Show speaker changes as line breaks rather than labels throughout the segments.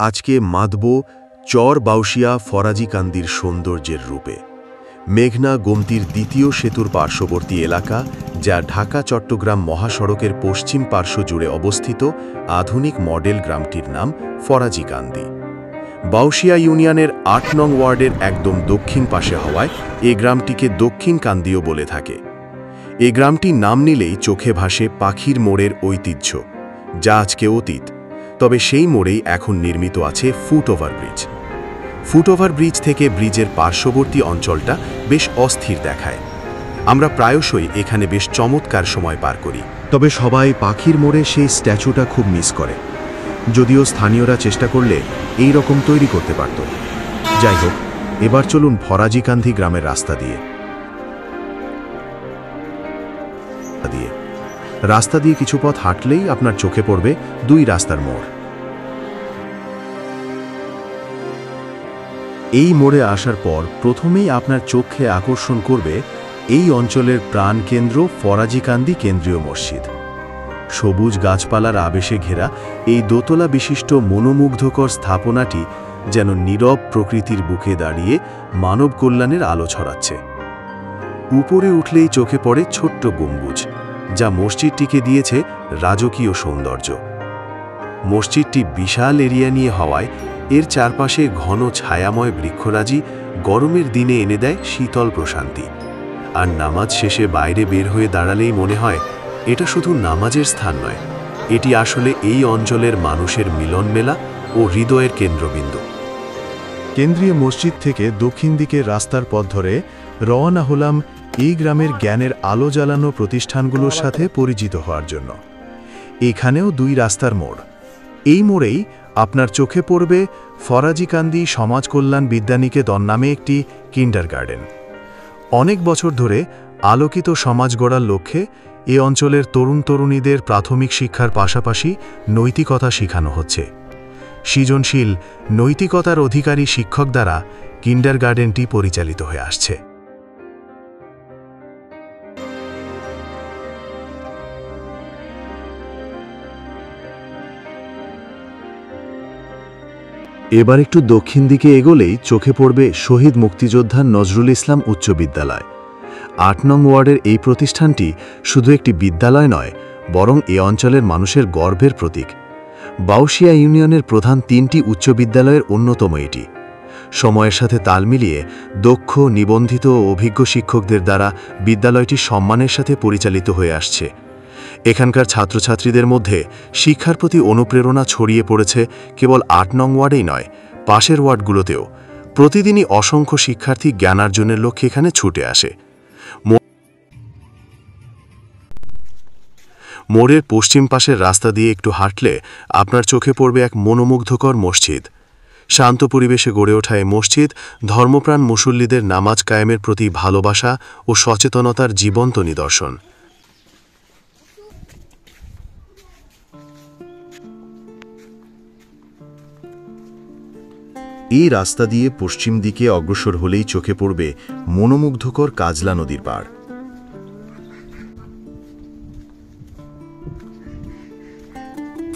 আজকে মাতব চর বাউশিয়া ফরাজিকান্দির সৌন্দর্যের রূপে। মেঘনা গোমতীর দ্বিতীয় সেতুর পার্শ্ববর্তী এলাকা, যা ঢাকা-চট্টগ্রাম মহাসড়কের পশ্চিম পার্শ্ব জুড়ে অবস্থিত, আধুনিক মডেল গ্রামটির নাম ফরাজিকান্দি। বাউশিয়া ইউনিয়নের ৮ নং ওয়ার্ডের একদম দক্ষিণ পাশে হওয়ায় এ গ্রামটিকে দক্ষিণ কান্দিও বলে থাকে। এ গ্রামটির নাম নিলেই চোখে ভাসে পাখির মোড়ের ঐতিহ্য, যা আজকে অতীত। তবে সেই মোড়েই এখন নির্মিত আছে ফুটওভার ব্রিজ। ফুটওভার ব্রিজ থেকে ব্রিজের পার্শ্ববর্তী অঞ্চলটা বেশ অস্থির দেখায়। আমরা প্রায়শই এখানে বেশ চমৎকার সময় পার করি। তবে সবাই পাখির মোড়ে সেই স্ট্যাচুটা খুব মিস করে, যদিও স্থানীয়রা চেষ্টা করলে এই রকম তৈরি করতে পারত। যাই হোক, এবার চলুন ফরাজিকান্দি গ্রামের রাস্তা দিয়ে কিছু পথ হাঁটলেই আপনার চোখে পড়বে দুই রাস্তার মোড়। এই মোড়ে আসার পর প্রথমেই আপনার চোখে আকর্ষণ করবে এই অঞ্চলের প্রাণকেন্দ্র ফরাজিকান্দি কেন্দ্রীয় মসজিদ। সবুজ গাছপালার আবেশে ঘেরা এই দোতলা বিশিষ্ট মনোমুগ্ধকর স্থাপনাটি যেন নীরব প্রকৃতির বুকে দাঁড়িয়ে মানব কল্যাণের আলো ছড়াচ্ছে। উপরে উঠলেই চোখে পড়ে ছোট্ট গম্বুজ, যা মসজিদটিকে দিয়েছে রাজকীয় সৌন্দর্য। মসজিদটি বিশাল এরিয়া নিয়ে হওয়ায় এর চারপাশে ঘন ছায়াময় বৃক্ষরাজি গরমের দিনে এনে দেয় শীতল প্রশান্তি। আর নামাজ শেষে বাইরে বের হয়ে দাঁড়ালেই মনে হয় এটা শুধু নামাজের স্থান নয়, এটি আসলে এই অঞ্চলের মানুষের মিলন মেলা ও হৃদয়ের কেন্দ্রবিন্দু। কেন্দ্রীয় মসজিদ থেকে দক্ষিণ দিকের রাস্তার পথ ধরে রওনা হলাম এই গ্রামের জ্ঞানের আলো জ্বালানো প্রতিষ্ঠানগুলোর সাথে পরিচিত হওয়ার জন্য। এখানেও দুই রাস্তার মোড়। এই মোড়েই আপনার চোখে পড়বে ফরাজিকান্দি সমাজ কল্যাণ বিদ্যানিকেতন নামে একটি কিন্ডারগার্টেন। অনেক বছর ধরে আলোকিত সমাজ গড়ার লক্ষ্যে এ অঞ্চলের তরুণ তরুণীদের প্রাথমিক শিক্ষার পাশাপাশি নৈতিকতা শেখানো হচ্ছে। সৃজনশীল, নৈতিকতার অধিকারী শিক্ষক দ্বারা কিন্ডারগার্টেনটি পরিচালিত হয়ে আসছে। এবার একটু দক্ষিণ দিকে এগোলেই চোখে পড়বে শহীদ মুক্তিযোদ্ধা নজরুল ইসলাম উচ্চ বিদ্যালয়। ৮ নং ওয়ার্ডের এই প্রতিষ্ঠানটি শুধু একটি বিদ্যালয় নয়, বরং এ অঞ্চলের মানুষের গর্বের প্রতীক। বাউশিয়া ইউনিয়নের প্রধান ৩টি উচ্চ বিদ্যালয়ের অন্যতম এটি। সময়ের সাথে তাল মিলিয়ে দক্ষ, নিবন্ধিত ও অভিজ্ঞ শিক্ষকদের দ্বারা বিদ্যালয়টি সম্মানের সাথে পরিচালিত হয়ে আসছে। এখানকার ছাত্রছাত্রীদের মধ্যে শিক্ষার প্রতি অনুপ্রেরণা ছড়িয়ে পড়েছে কেবল ৮ নং ওয়ার্ডেই নয়, পাশের ওয়ার্ডগুলোতেও। প্রতিদিনই অসংখ্য শিক্ষার্থী জ্ঞানার্জনের লক্ষ্যে এখানে ছুটে আসে। মোড়ের পশ্চিম পাশের রাস্তা দিয়ে একটু হাঁটলে আপনার চোখে পড়বে এক মনোমুগ্ধকর মসজিদ। শান্ত পরিবেশে গড়ে ওঠা এই মসজিদ ধর্মপ্রাণ মুসল্লিদের নামাজ কায়েমের প্রতি ভালোবাসা ও সচেতনতার জীবন্ত নিদর্শন। এই রাস্তা দিয়ে পশ্চিম দিকে অগ্রসর হলেই চোখে পড়বে মনোমুগ্ধকর কাজলা নদীর পাড়।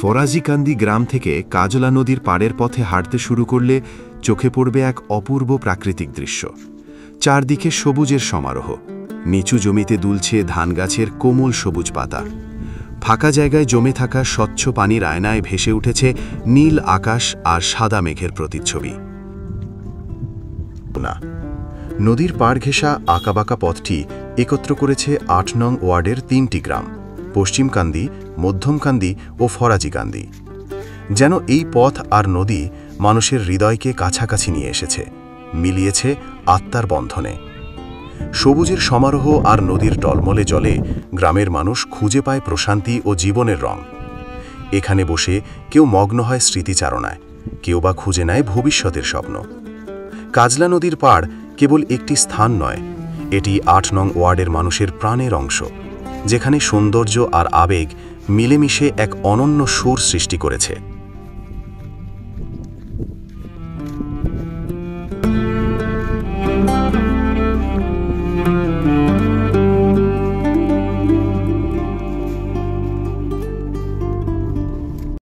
ফরাজিকান্দি গ্রাম থেকে কাজলা নদীর পাড়ের পথে হাঁটতে শুরু করলে চোখে পড়বে এক অপূর্ব প্রাকৃতিক দৃশ্য। চারদিকে সবুজের সমারোহ, নিচু জমিতে দুলছে ধান গাছের কোমল সবুজ পাতা। ফাঁকা জায়গায় জমে থাকা স্বচ্ছ পানির আয়নায় ভেসে উঠেছে নীল আকাশ আর সাদা মেঘের প্রতিচ্ছবি। নদীর পাড় ঘেঁষা আঁকাবাঁকা পথটি একত্র করেছে ৮ নং ওয়ার্ডের ৩টি গ্রাম, পশ্চিমকান্দি, মধ্যমকান্দি ও ফরাজিকান্দি। যেন এই পথ আর নদী মানুষের হৃদয়কে কাছাকাছি নিয়ে এসেছে, মিলিয়েছে আত্মার বন্ধনে। সবুজের সমারোহ আর নদীর টলমলে জলে গ্রামের মানুষ খুঁজে পায় প্রশান্তি ও জীবনের রং। এখানে বসে কেউ মগ্ন হয় স্মৃতিচারণায়, কেউ বা খুঁজে নেয় ভবিষ্যতের স্বপ্ন। কাজলা নদীর পাড় কেবল একটি স্থান নয়, এটি ৮ নং ওয়ার্ডের মানুষের প্রাণের অংশ, যেখানে সৌন্দর্য আর আবেগ মিলেমিশে এক অনন্য সুর সৃষ্টি করেছে।